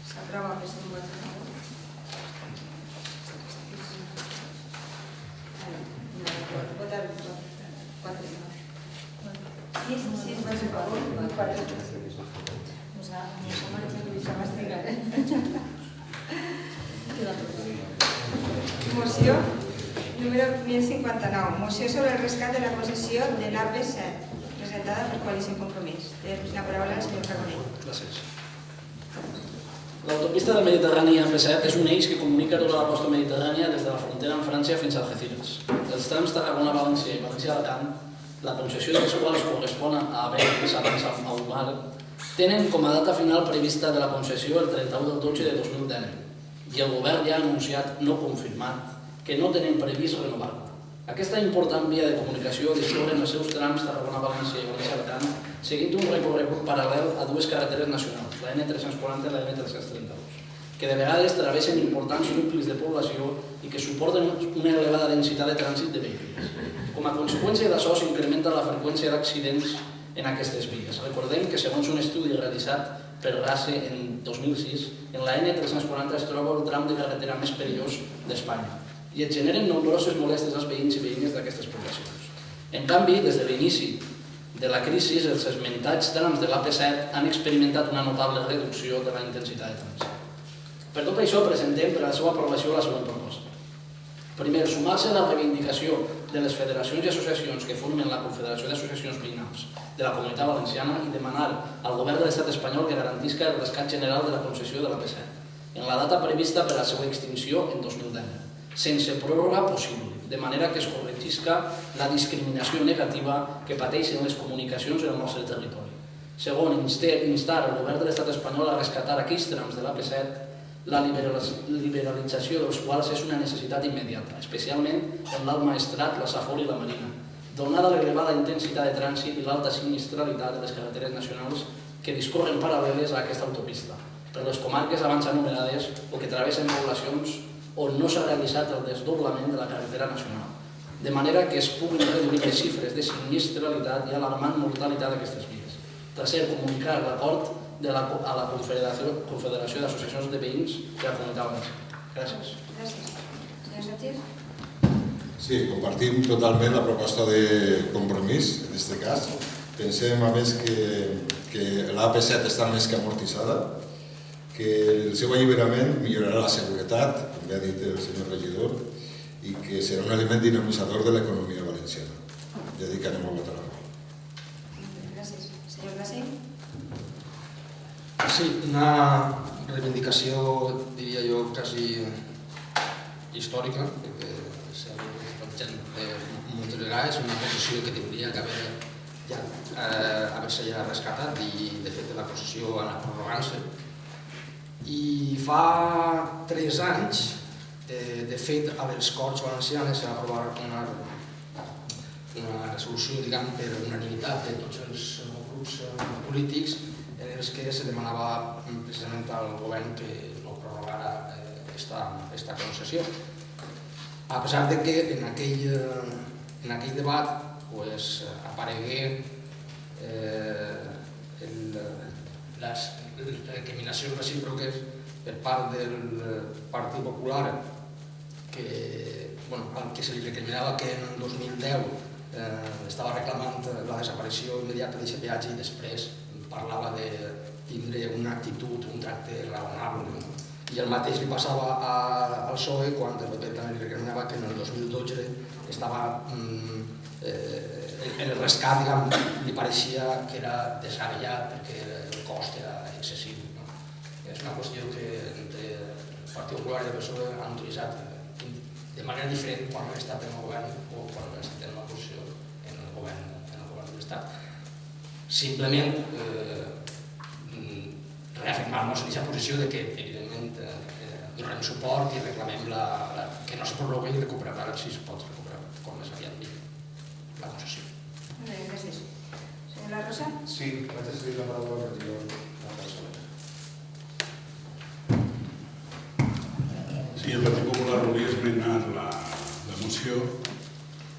S'aprova per ser un vot a favor. Votar 4. 6 vots a favor, 4 abstencions. Moció número 1059. Moció sobre el rescat de la concessió de l'AP7, presentada per Coalició Compromís. Té la paraula el senyor Carbonell. Gràcies. L'autopista del Mediterrani AP7 és un eix que comunica tota la costa mediterrània des de la frontera amb França fins a Algeciras. Els trams Tarragona-València i València-Alacant, la concessió dels quals correspon a haver abans a Umar, tenen com a data final prevista de la concessió el 31/12 de 2010 i el govern ja ha anunciat, no confirmat, que no tenen previst renovar-la. Aquesta important via de comunicació discorre en els seus trams Tarragona-València i València-Alacant seguint un recorregut paral·lel a dues carreteres nacionals, la N340 i la N332, que de vegades travessen importants nuclis de població i que suporten una elevada densitat de trànsit de vehicles. Com a conseqüència d'això s'incrementa la freqüència d'accidents en aquestes vies. Recordem que segons un estudi realitzat per RACE en 2006, en la N340 es troba el tram de carretera més perillós d'Espanya i et generen nombroses molèsties als veïns i veïnes d'aquestes poblacions. En canvi, des de l'inici de la crisi, els esmentats trams de l'AP7 han experimentat una notable reducció de la intensitat de trànsit. Per tot això, presentem per a la seva aprovació la següent proposta. Primer, sumar-se a la reivindicació de les federacions i associacions que formen la Confederació d'Associacions Veïnals de la Comunitat Valenciana i demanar al govern de l'Estat espanyol que garantisca el rescat general de la concessió de l'AP7 en la data prevista per a la seva extinció en 2010, sense pròrroga possible, de manera que es corregisca la discriminació negativa que pateixen les comunicacions en el nostre territori. Segon, instar el govern de l'Estat espanyol a rescatar aquells trams de l'AP7 la liberalització dels quals és una necessitat immediata, especialment en l'Alt Maestrat, la Safor i la Marina, donada l'elevada intensitat de trànsit i l'alta sinistralitat de les carreteres nacionals que discorren paral·leles a aquesta autopista, per les comarques abans anomenades o que travessen poblacions on no s'ha realitzat el desdoblament de la carretera nacional, de manera que es puguin reduir les xifres de sinistralitat i alarmant mortalitat d'aquestes vies. Tercer, comunicar l'acord a la Confederació d'Associacions de Veïns de la Comunitat Valenciana. Gràcies. Gràcies. Senyor Sánchez? Sí, compartim totalment la proposta de compromís, en aquest cas. Pensem, a més, que l'AP7 està més que amortitzada, que el seu alliberament millorarà la seguretat, com ja ha dit el senyor regidor, i que serà un element dinamitzador de l'economia valenciana. dedicarem a votar. Gràcies. Senyor Blasi? Sí, una reivindicació, diria jo, quasi històrica, perquè s'ha plantejat moltes vegades, una concessió que hauria d'haver-se ja rescatat i, de fet, la concessió ha anat prorrogant-se. I fa 3 anys, de fet, a les Corts Valencianes s'ha aprovat una resolució, diguem, per unanimitat de tots els grups polítics en els que se demanava precisament al govern que no prorrogara aquesta concessió. A pesar de que en aquell debat aparegué les recriminacions recíproques per part del Partit Popular, al que se li recriminava que en 2010 estava reclamant la desaparició immediata d'aquest peatge i després parlava de tindre una actitud, un tracte raonable. I el mateix li passava al PSOE quan el PP també li recriminava que en el 2012 estava el rescat, li pareixia que era descabellat perquè el cost era excessiu. És una qüestió que entre el Partit Popular i el PSOE han utilitzat de manera diferent quan han estat en el govern o quan han estat en l'oposició en el govern de l'Estat. Simplement reafirmar-nos en aquesta posició de que, evidentment, donem suport i reclamem que no es prorrogui i recuperar-la si es pot recuperar com més aviat millor la concessió. Molt bé, gràcies. Senyora Rosa? Sí, vaig a cedir la paraula al regidor. Sí, el Partit Popular volia esmenar la moció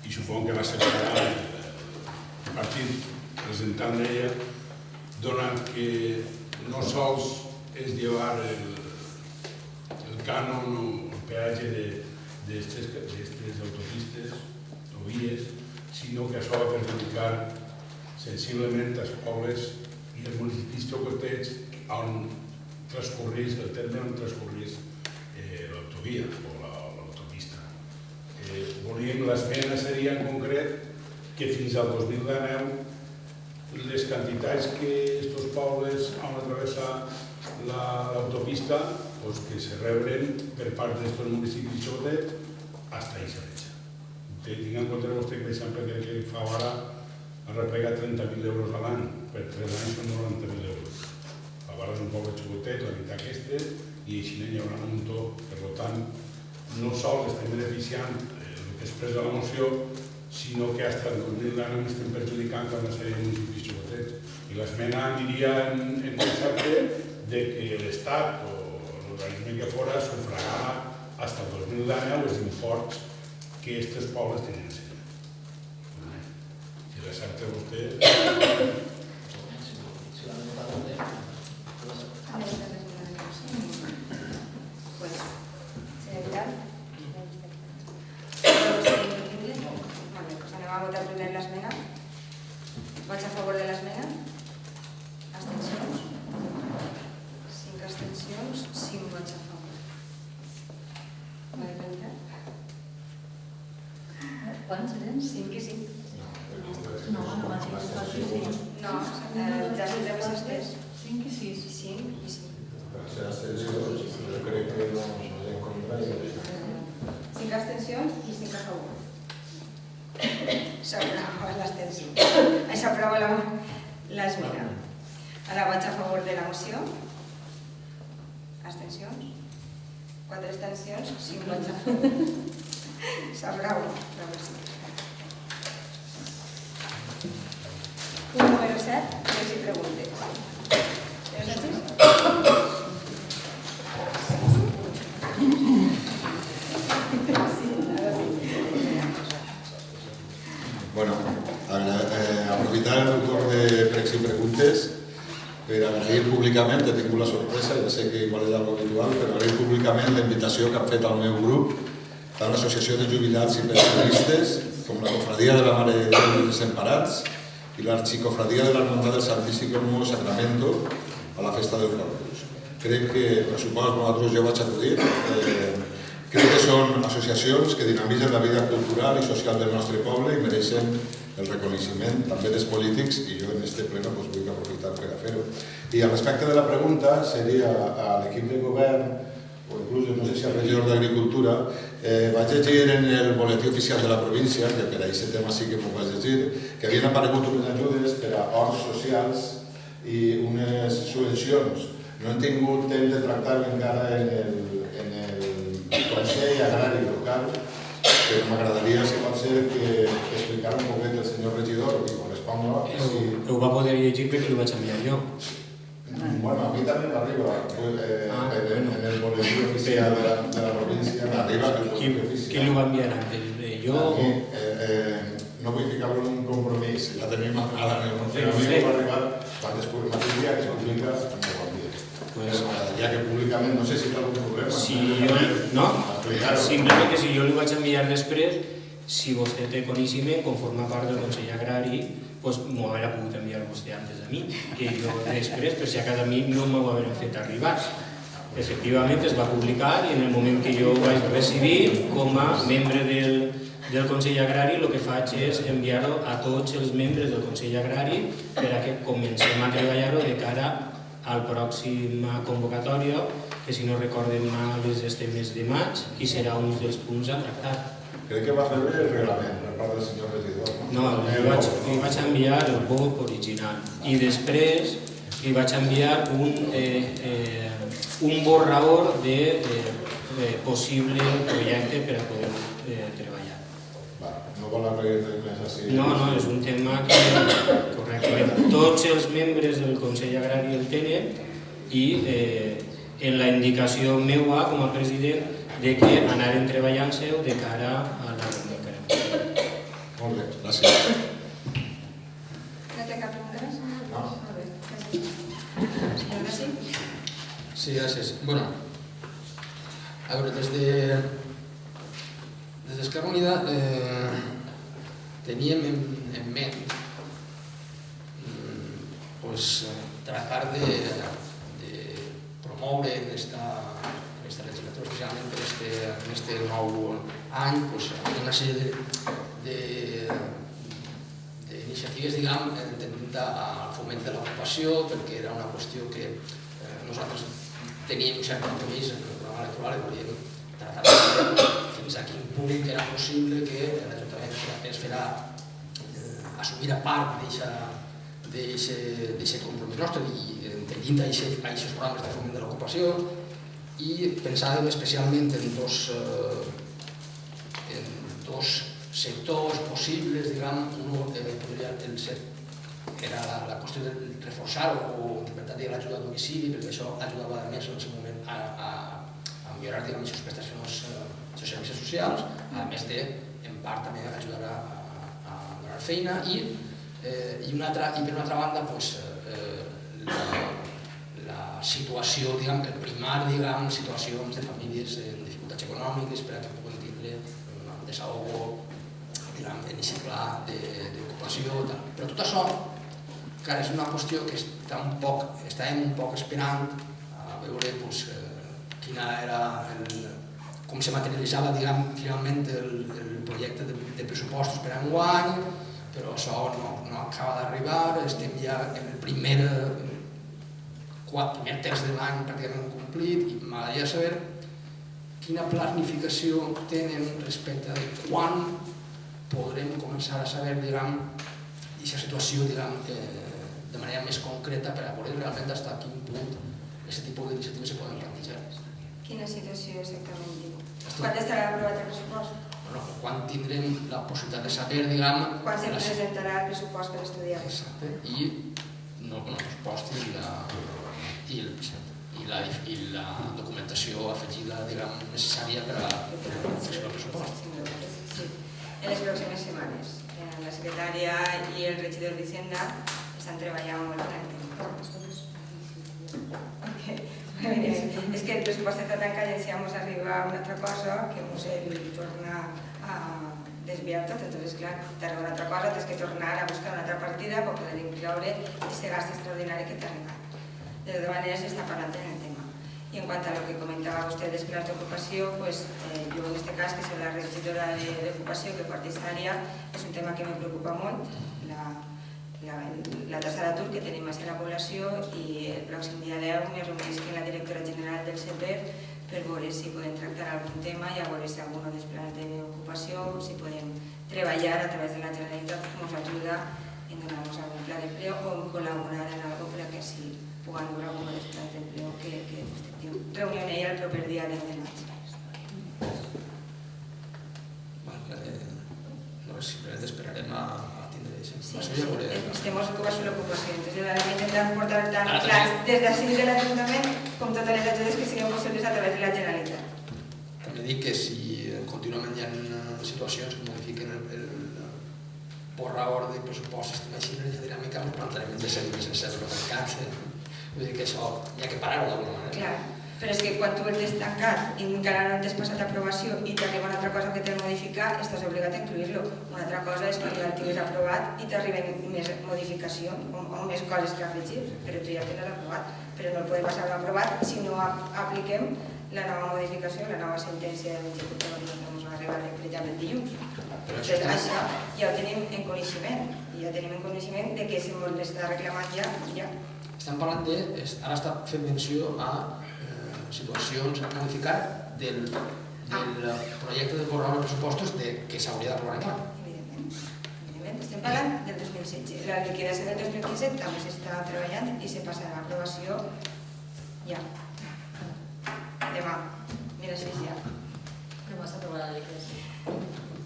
i supongo que va separar el partit presentant d'ella, donat que no sols és llevar el cànon o el peatge d'aquestes autopistes o vies, sinó que això va perjudicar sensiblement els pobles i els municipis xocotets on transcorreix el terme on transcorreix l'autovia o l'autopista. Volíem, l'esmena seria en concret que fins al 2019 les quantitats que aquests pobles han de travessar l'autopista que se rebren per part d'aquests municipis xocotets fins a Ixaretxa. Tinc en compte vostè que, per exemple, que fa ara ha replegat 30.000 euros a l'any, per 3 anys són 90.000 euros. Ara és un poble xocotet, la meitat aquesta, i així n'hi haurà un muntó. Per tant, no sols estem beneficiant el que expressa la moció, sinó que fins al 2019 estem perjudicant una sèrie de municipis xocotets. I l'esmena aniria en concepte de que l'Estat o l'organisme que fora sufragarà fins al 2019 els imports que aquests pobles tenen en sèrie. Si l'accepta vostè... Anem a votar primer l'esmena. Vaig a favor de l'esmena. Abstencions? 5 abstencions, 5 vots a favor. Quants eren? 5 i 5. No, no vaig votar sí. No, ja s'hi deu estès. 5 i 6. 5 i 5. Per ser abstencions, jo crec que no hi ha contra. 5 abstencions i 5 a favor. S'aprova l'abstenció. S'aprova l'esmena. Ara vaig a favor de la moció. Abstencions? 4 abstencions, 5 vots a favor. S'aprova la moció. Punt número 7, pregs i preguntes. Senyors Sánchez? Bueno, aprofitar el torn de pregs i preguntes per agrair públicament, he tingut la sorpresa, ja sé que igual és algo habitual, però agrair públicament la invitació que han fet al meu grup tant l'Associació de Jubilats i Pensionistes com la Cofradia de la Mare de Déu dels Desemparats i l'Arxicofradia de la Hermandad del Santísimo Sacramento a la Festa dels Cabrons. Crec que, suposo que nosaltres jo vaig acudir, crec que són associacions que dinamitzen la vida cultural i social del nostre poble i mereixen el reconeixement també dels polítics i jo en este pleno vull aprofitar per a fer-ho. I al respecte de la pregunta seria a l'equip de govern o inclús, no sé si al regidor d'Agricultura, vaig llegir en el boletí oficial de la província, que per a aquest tema sí que m'ho vaig llegir, que havien aparegut unes ajudes per a horts socials i unes subvencions. No hem tingut temps de tractar-ho encara en el Consell Agrari Local, però m'agradaria, si pot ser, que explicara un poquet el senyor regidor, que corresponga... Ho va poder llegir perquè ho vaig enviar jo. Bueno, a mi també m'arriba, en el boletí oficial de la província, m'arriba... Qui l'ho va enviar antes? Jo? No vull ficar-lo en un compromís, la tenim ara en el Consell. A mi m'ha arribat, quan es publica, que es publica, no ho envia. Ja que públicament no sé si hi ha algun problema. No, simplement que si jo li vaig enviar després, si vostè té coneixement, com forma part del Consell Agrari, m'ho hauria pogut enviar vostè antes a mi, que jo després, per si a cada mi, no m'ho haurien fet arribar. Efectivament es va publicar i en el moment que jo ho vaig recibir, com a membre del Consell Agrari, el que faig és enviar-ho a tots els membres del Consell Agrari per a que comencem a treballar-ho de cara a la pròxima convocatòria, que si no recordem mal és este mes de maig, i serà un dels punts a tractar. Crec que va rebre el reglament per part del senyor regidor. No, li vaig enviar el BOP original i després li vaig enviar un borrador de possible projecte per a poder treballar. No vol arreglar més així? No, és un tema que correctament tots els membres del Consell Agrari el tenen i en la indicació meva com a president de que anaren treballant-se de cara a la reunió que farem. Molt bé, gràcies. No té cap pregunta més? No. Molt bé, gràcies. Senyor Gassi? Sí, gràcies. Bueno, a veure, des d'Esquerra Unida teníem en ment tratar de promoure en esta legislatura, especialment en este nou any, una sèrie d'iniciatives, diguem, tendint al foment de l'ocupació, perquè era una qüestió que nosaltres teníem un cert compromís en el programa electoral i volíem tratar de veure fins a quin punt era possible que l'Ajuntament es farà assumir a part d'aquest compromís nostre i entenent aquests programes de foment de l'ocupació i pensàvem especialment en dos sectors possibles, diguem, un era la qüestió de reforçar o incrementar l'ajuda a domicili, perquè això ajudava a més en aquest moment a millorar aquestes prestacions de servicis socials, a més de, en part, també ajudar a donar feina i per una altra banda la situació, diguem, el primar, diguem, situacions de famílies en dificultats econòmiques per a que puguin tindre un desahogo, diguem, en aquest pla d'ocupació. Però tot això, clar, és una qüestió que estàvem un poc esperant a veure quina era, com se materialitzava, diguem, finalment el projecte de pressupostos per a enguany, però això no acaba d'arribar, estem ja en el primer terç de l'any pràcticament complit i m'agradaria saber quina planificació tenen respecte de quan podrem començar a saber, diguem, aquesta situació, diguem, de manera més concreta per a veure realment fins a quin punt aquest tipus d'iniciatives se poden plantejar. Quina situació exactament diu? Quan estarà aprovat el pressupost? Quan tindrem la possibilitat de saber, diguem... Quan se presentarà el pressupost per estudiar? Exacte, i el pressupost i la documentació afegida, diguem, necessària per a la confecció del pressupost. En les pròximes setmanes, la secretària i el regidor d'Hisenda estan treballant molt en el tema. És que el pressupost està tan callat, si ens arriba a una altra cosa que ens el torna a desviar tot, entonces clar, t'arriba una altra cosa, tens que tornar a buscar una altra partida per poder incloure aquest gast extraordinari que t'ha arribat. De totes maneres, s'està parlant en el tema. Y en cuanto a lo que comentaba usted de planes de ocupación, pues yo en este caso, que soy la regidora de ocupación, que parte esta àrea, és un tema que me preocupa molt, la taxa d'atur que tenim a la població, i el pròxim dia 10 me reunisc amb la directora general del CEPER per veure si podem tractar algun tema i a veure si algun dels plans d'ocupació, si podem treballar a través de la Generalitat, ens ajuda en donar-nos algun pla d'empleo o en col·laborar en algo per a que si puguem donar algun dels plans d'empleo que estem reunint el proper dia 10 de maig. Simplement esperarem a tindre Sí, estem ocupació l'ocupació, entonces ara intentem portar tant des d'ací de l'Ajuntament com totes les ajudes que siguin possibles a través de la Generalitat. També dic que si contínuament hi ha situacions que modifiquen el borrador de pressupostos que així la dinàmica, ens plantarem de ser més sense el mercat. Vull dir que això hi ha que parar-ho d'alguna manera. Clar, però és que quan tu el tens tancat i encara no t'has passat aprovació i t'arriba una altra cosa que t'ha de modificar, estàs obligat a incluir-lo. Una altra cosa és quan ja el tinguis aprovat i t'arriben més modificacions o més coses que afegir, però tu ja el tens aprovat. Però no el podem passar aprovat si no apliquem la nova modificació, la nova sentència de l'executiu que ens va arribar, per exemple, el dilluns. Això ja ho tenim en coneixement, i ja tenim en coneixement de que si ens l'està reclamant ja. Estem parlant de, ara està fent menció a situacions a modificar del projecte de borrador de pressupostos que s'hauria d'aprovar encara. Evidentment, estem parlant del 2016. La liquidació del 2015 també s'està treballant i se passa a l'aprovació ja. Demà. Mira si és ja. Demà s'aprovarà la liquidació.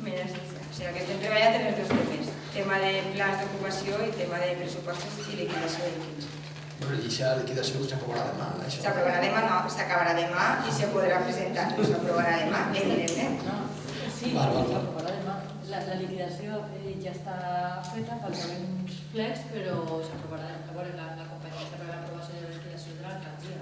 Mira si és ja. O sigui que estem treballant en els dos temes. Tema de plans d'ocupació i tema de pressupostos i liquidació del 15. Però i aquesta liquidació s'aprovarà demà, això? S'aprovarà demà, no, s'acabarà demà i se podrà presentar, no s'aprovarà demà, evidentment. Sí, s'aprovarà demà. La liquidació ja està feta, faltaven uns flecs, però s'aprovarà, a veure, la companyia s'aprovarà l'aprovació de la liquidació de l'alcaldia.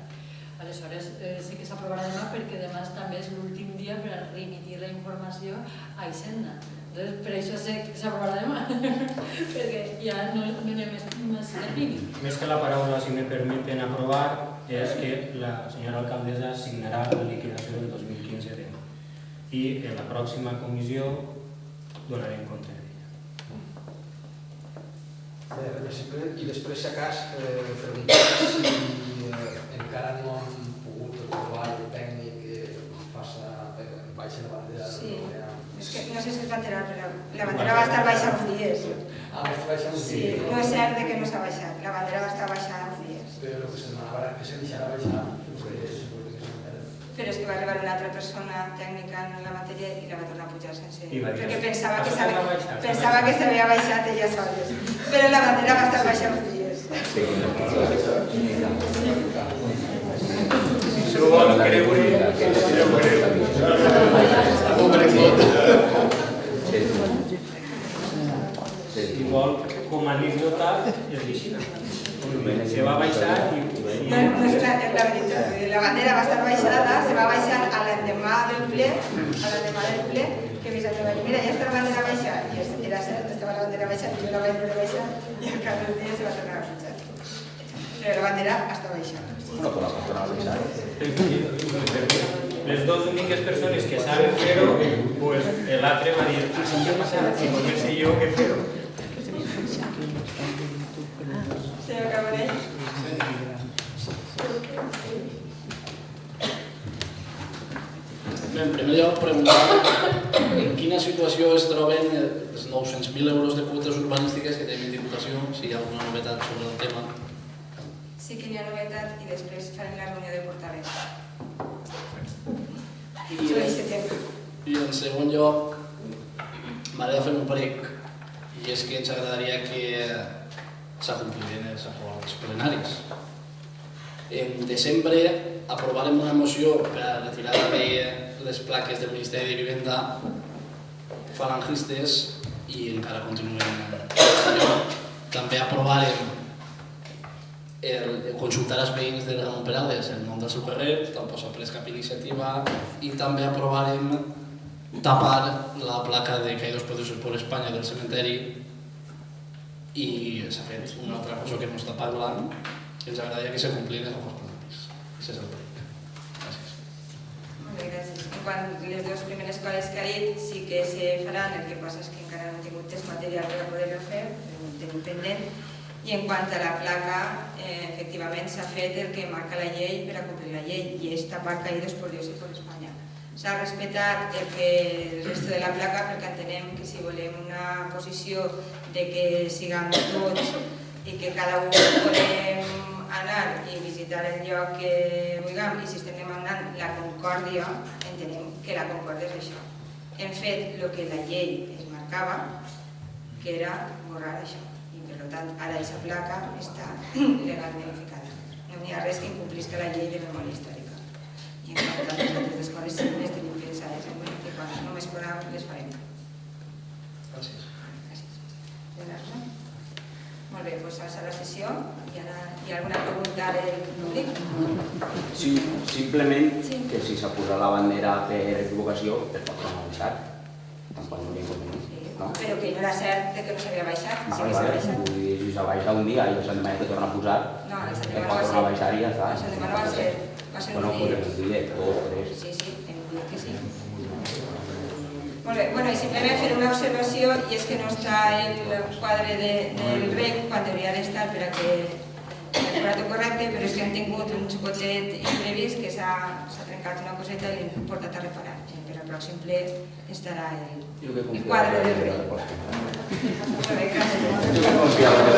Aleshores, sí que s'aprovarà demà perquè demà també és l'últim dia per a remitir la informació a Hisenda. Entonces, per això sé que s'aprovarà demà, perquè ja no anem més termini. Més que la paraula, si me permeten aprovar, és que la senyora alcaldessa signarà la liquidació del 2015 demà. I en la pròxima comissió donarem compte d'ella. I després, si acas, preguntar si encara no han pogut aprovar el tècnic que baixa la bandera. Sí, és que no sé si es va enterar, però la bandera va estar baixant uns dies. Ah, va estar baixant uns dies? Sí, no és cert que no s'ha baixat, la bandera va estar baixant uns dies. Però el que se demanava era que se deixara baixar. Però és que va arribar una altra persona tècnica en la matèria i la va tornar a pujar sense... Perquè pensava que s'havia baixat ella sola. Però la bandera va estar baixant uns dies. Si vol, com a anècdota, és així. Se va baixar i... La bandera va estar baixada, se va baixar a l'endemà del ple, que Vicente va dir, mira, ja està la bandera baixada. I era cert, estava la bandera baixada, i jo la vaig veure baixada, i al cap del dia se va tornar a baixar. Però la bandera està baixada. No, però la tornar a baixar. Les dues úniques persones que saben fer-ho, l'altre va dir, si jo passava, si no sé jo què fer-ho. Senyor Carbonell? En primer lloc, preguntar en quina situació es troben els 900.000 euros de quotes urbanístiques que tenim en Diputació, si hi ha alguna novetat sobre el tema. Sí que hi ha novetat i després farem la reunió de portaveus. I en segon lloc, m'agrada fer un prec, i és que ens agradaria que s'acompliren els acords plenaris. En desembre aprovarem una moció per a la retirada de les plaques del Ministeri de Vivenda falangistes i encara continuem. També aprovarem consultar els veïns de Ramon Perales el nom del seu carrer, tampoc s'ha pres cap iniciativa, i també aprovarem tapar la placa de que hay dos procesos por España del cementeri, i s'ha fet una altra cosa que no està parlant, i ens agradaria que se complien els acords plenaris. Això és el prec. les dues primeres coses que ha dit sí que se faran, el que passa és que encara no hem tingut temps material per a poder-ho fer, però ho tenim pendent. I en quant a la placa, efectivament s'ha fet el que marca la llei per a complir la llei i és tapar caídos por Dios y por España. S'ha respectat el resto de la placa perquè entenem que si volem una posició de que siguem tots i que cada un podem anar i visitar el lloc que vulguem i si estem demanant la concòrdia, entenem que la concòrdia és això. Hem fet el que la llei es marcava, que era borrar això. I per tant, ara aquesta placa està legalment ficada. No n'hi ha res que incomplisca la llei de memòria històrica. I en quant a les altres coses simples tenim pensades en que quan només podem les farem. Gràcies. Gràcies. Molt bé, doncs a la sessió. Hi ha alguna pregunta del públic? Sí, simplement que si s'ha posat la bandera per equivocació, es pot avisar. Tampoc no hi ha inconvenient. Però que no era cert que no s'havia baixat. Vull dir, si s'ha baixat un dia i el Sant Demà que torna a posar, es pot tornar a baixar i ja està. El Sant Demà va ser un dia. Bueno, un dia, 2, 3. Sí, hem dit que sí. Molt bé, i simplement fer una observació i és que no està el quadre del rec quan hauria d'estar per a que fos tot correcte, però és que hem tingut un xocotet imprevist que s'ha trencat una coseta i l'hem portat a reparar. Per al pròxim ple estarà el quadre del rec. Molt bé, gràcies.